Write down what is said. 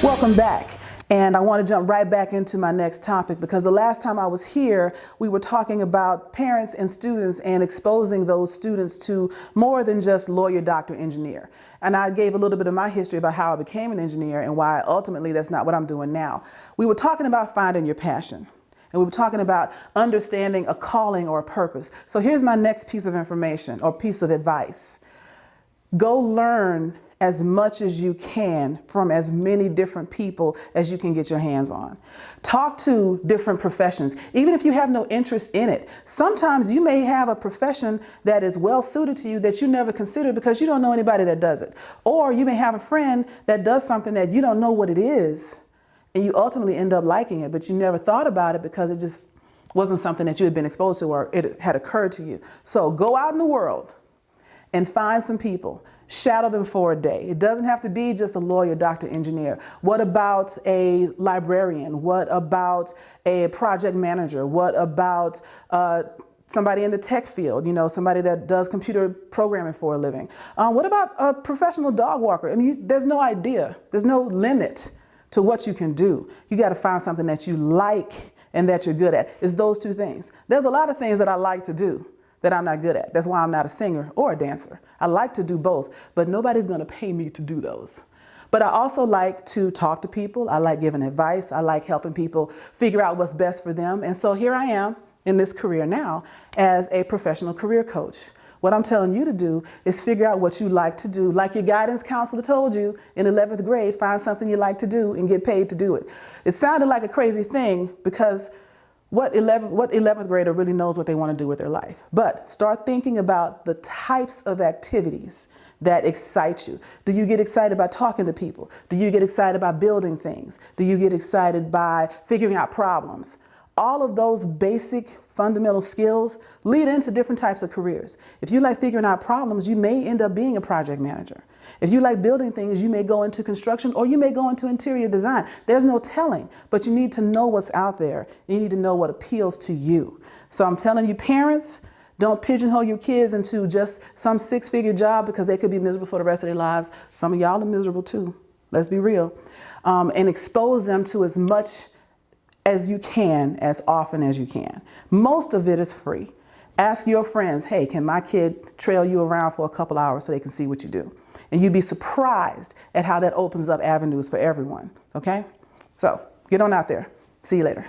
Welcome back. And I want to jump right back into my next topic, because the last time I was here, we were talking about parents and students and exposing those students to more than just lawyer, doctor, engineer. And I gave a little bit of my history about how I became an engineer and why ultimately that's not what I'm doing now. We were talking about finding your passion. And we were talking about understanding a calling or a purpose. So here's my next piece of information or piece of advice. Go learn as much as you can from as many different people as you can get your hands on. Talk to different professions, even if you have no interest in it. Sometimes you may have a profession that is well suited to you that you never considered because you don't know anybody that does it. Or you may have a friend that does something that you don't know what it is, and you ultimately end up liking it, but you never thought about it because it just wasn't something that you had been exposed to or it had occurred to you. So go out in the world and find some people. Shadow them for a day. It doesn't have to be just a lawyer, doctor, engineer. What about a librarian? What about a project manager? What about somebody in the tech field, somebody that does computer programming for a living? What about a professional dog walker? I mean, there's no idea. There's no limit to what you can do. You got to find something that you like and that you're good at. It's those two things. There's a lot of things that I like to do that I'm not good at. That's why I'm not a singer or a dancer. I like to do both, but nobody's going to pay me to do those. But I also like to talk to people. I like giving advice. I like helping people figure out what's best for them. And so here I am in this career now as a professional career coach. What I'm telling you to do is figure out what you like to do. Like your guidance counselor told you in 11th grade, find something you like to do and get paid to do it. It sounded like a crazy thing because what 11th grader really knows what they want to do with their life? But start thinking about the types of activities that excite you. Do you get excited by talking to people? Do you get excited by building things? Do you get excited by figuring out problems? All of those basic fundamental skills lead into different types of careers. If you like figuring out problems, you may end up being a project manager. If you like building things, you may go into construction or you may go into interior design. There's no telling, but you need to know what's out there. You need to know what appeals to you. So I'm telling you, parents, don't pigeonhole your kids into just some six-figure job because they could be miserable for the rest of their lives. Some of y'all are miserable too. Let's be real. And expose them to as much as you can, as often as you can. Most of it is free. Ask your friends, hey, can my kid trail you around for a couple hours so they can see what you do? And you'd be surprised at how that opens up avenues for everyone, okay? So get on out there. See you later.